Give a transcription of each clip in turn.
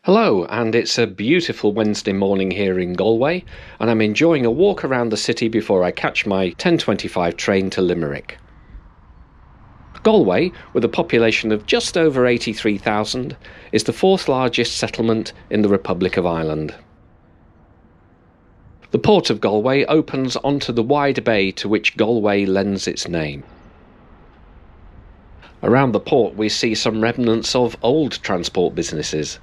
Hello, and it's a beautiful Wednesday morning here in Galway, and I'm enjoying a walk around the city before I catch my 10:25 train to Limerick. Galway, with a population of just over 83,000, is the fourth largest settlement in the Republic of Ireland. The port of Galway opens onto the wide bay to which Galway lends its name. Around the port we see some remnants of old transport businesses.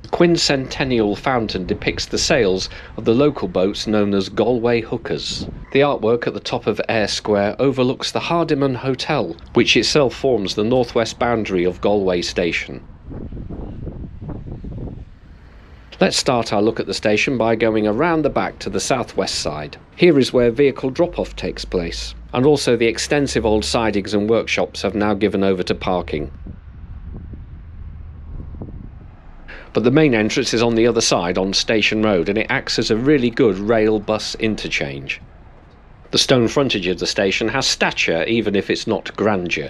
The quincentennial fountain depicts the sails of the local boats known as Galway hookers. The artwork at the top of Eyre Square overlooks the Hardiman Hotel, which itself forms the northwest boundary of Galway station. Let's start our look at the station by going around the back to the southwest side. Here is where vehicle drop-off takes place, and also the extensive old sidings and workshops have now given over to parking. But the main entrance is on the other side on Station Road, and it acts as a really good rail-bus interchange. The stone frontage of the station has stature even if it's not grandeur.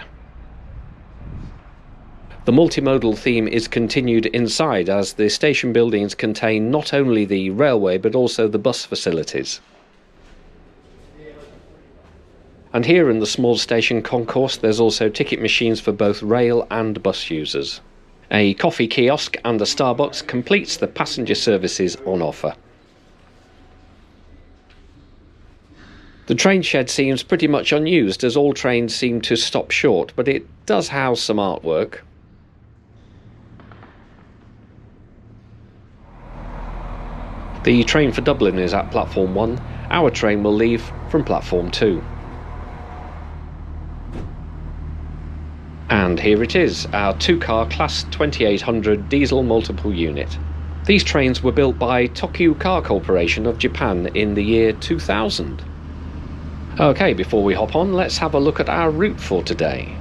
The multimodal theme is continued inside as the station buildings contain not only the railway but also the bus facilities. And here in the small station concourse there's also ticket machines for both rail and bus users. A coffee kiosk and a Starbucks completes the passenger services on offer. The train shed seems pretty much unused as all trains seem to stop short, but it does house some artwork. The train for Dublin is at platform 1, our train will leave from platform 2. And here it is, our two-car Class 2800 diesel multiple unit. These trains were built by Tokyu Car Corporation of Japan in the year 2000. Okay, before we hop on, let's have a look at our route for today.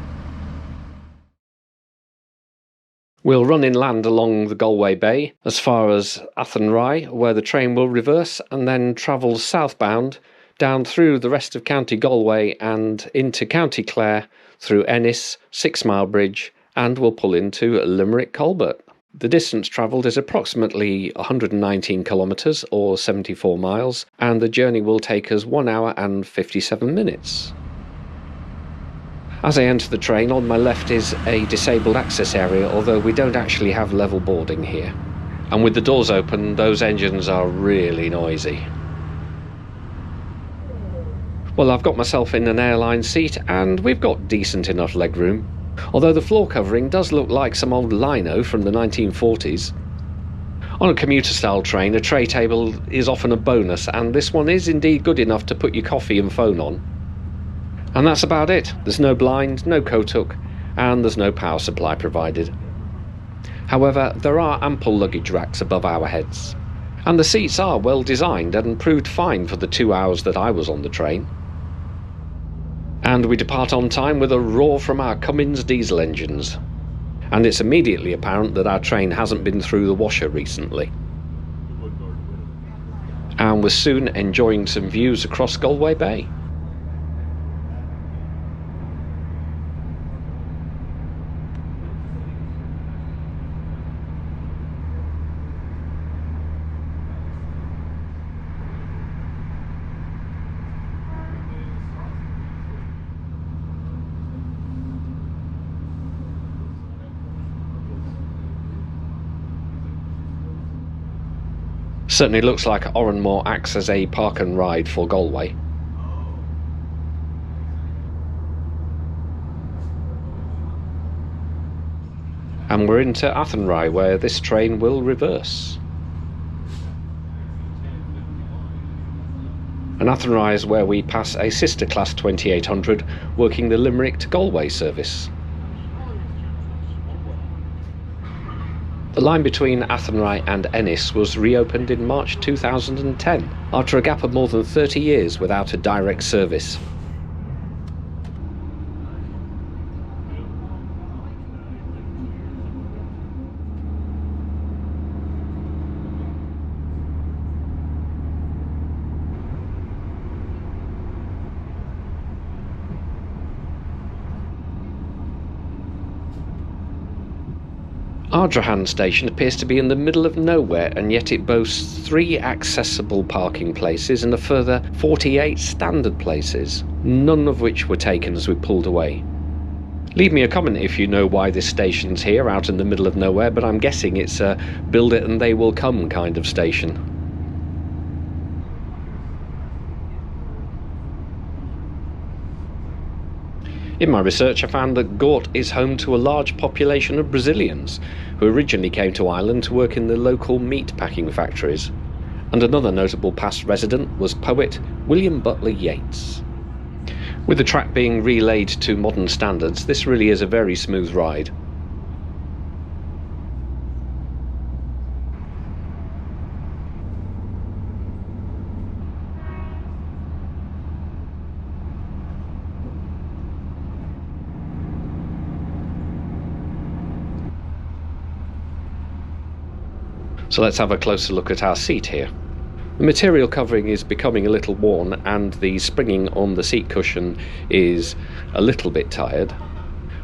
We'll run inland along the Galway Bay as far as Athenry, where the train will reverse and then travel southbound down through the rest of County Galway and into County Clare through Ennis, 6 Mile Bridge, and will pull into Limerick Colbert. The distance travelled is approximately 119 kilometres or 74 miles, and the journey will take us 1 hour and 57 minutes. As I enter the train, on my left is a disabled access area, although we don't actually have level boarding here. And with the doors open, those engines are really noisy. Well, I've got myself in an airline seat and we've got decent enough legroom, although the floor covering does look like some old lino from the 1940s. On a commuter-style train, a tray table is often a bonus, and this one is indeed good enough to put your coffee and phone on. And that's about it. There's no blind, no coat hook, and there's no power supply provided. However, there are ample luggage racks above our heads, and the seats are well designed and proved fine for the 2 hours that I was on the train. And we depart on time with a roar from our Cummins diesel engines. And it's immediately apparent that our train hasn't been through the washer recently. And we're soon enjoying some views across Galway Bay. Certainly looks like Oranmore acts as a park and ride for Galway. And we're into Athenry, where this train will reverse. And Athenry is where we pass a sister Class 2800 working the Limerick to Galway service. The line between Athenry and Ennis was reopened in March 2010, after a gap of more than 30 years without a direct service. Ardrahan station appears to be in the middle of nowhere, and yet it boasts 3 accessible parking places and a further 48 standard places, none of which were taken as we pulled away. Leave me a comment if you know why this station's here out in the middle of nowhere, but I'm guessing it's a build it and they will come kind of station. In my research I found that Gort is home to a large population of Brazilians who originally came to Ireland to work in the local meat packing factories, and another notable past resident was poet William Butler Yeats. With the track being relayed to modern standards, this really is a very smooth ride. So let's have a closer look at our seat here. The material covering is becoming a little worn, and the springing on the seat cushion is a little bit tired,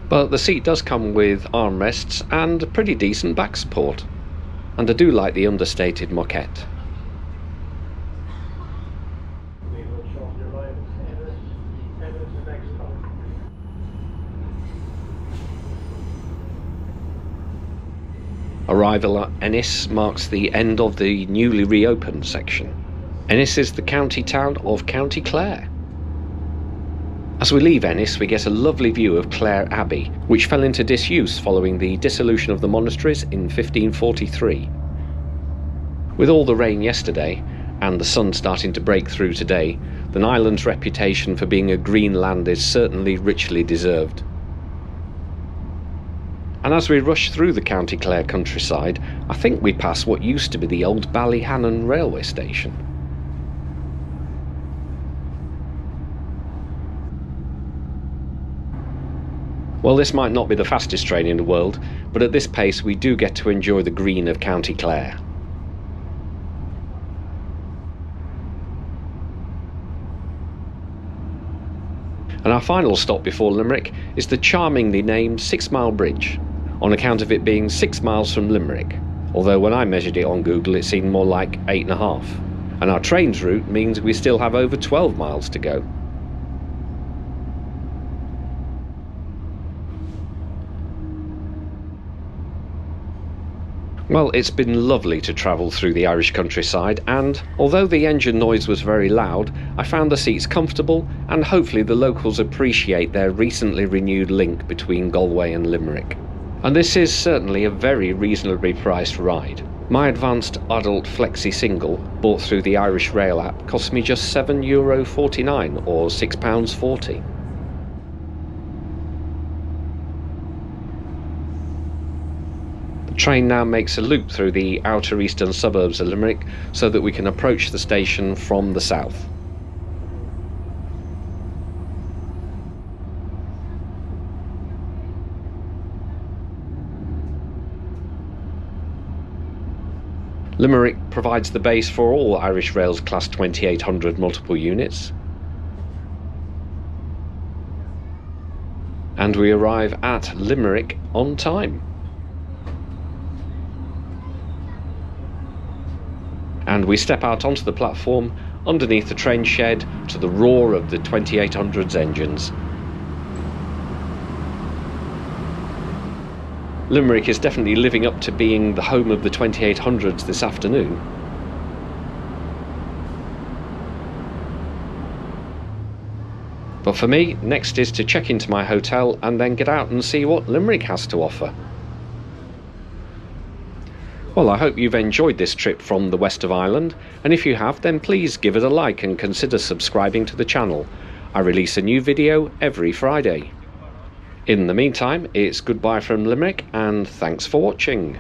but the seat does come with armrests and a pretty decent back support, and I do like the understated moquette. Arrival at Ennis marks the end of the newly reopened section. Ennis is the county town of County Clare. As we leave Ennis, we get a lovely view of Clare Abbey, which fell into disuse following the dissolution of the monasteries in 1543. With all the rain yesterday, and the sun starting to break through today, the island's reputation for being a green land is certainly richly deserved. And as we rush through the County Clare countryside, I think we pass what used to be the old Ballyhannon railway station. Well, this might not be the fastest train in the world, but at this pace we do get to enjoy the green of County Clare. And our final stop before Limerick is the charmingly named 6 Mile Bridge, on account of it being 6 miles from Limerick, although when I measured it on Google it seemed more like 8.5, and our train's route means we still have over 12 miles to go. Well, it's been lovely to travel through the Irish countryside, and although the engine noise was very loud, I found the seats comfortable, and hopefully the locals appreciate their recently renewed link between Galway and Limerick. And this is certainly a very reasonably priced ride. My advanced adult flexi single, bought through the Irish Rail app, cost me just €7.49 or £6.40. The train now makes a loop through the outer eastern suburbs of Limerick so that we can approach the station from the south. Limerick provides the base for all Irish Rail's Class 2800 multiple units. And we arrive at Limerick on time. And we step out onto the platform underneath the train shed to the roar of the 2800's engines. Limerick is definitely living up to being the home of the 2800's this afternoon. But for me, next is to check into my hotel and then get out and see what Limerick has to offer. Well, I hope you've enjoyed this trip from the west of Ireland, and if you have, then please give it a like and consider subscribing to the channel. I release a new video every Friday. In the meantime, it's goodbye from Limerick, and thanks for watching.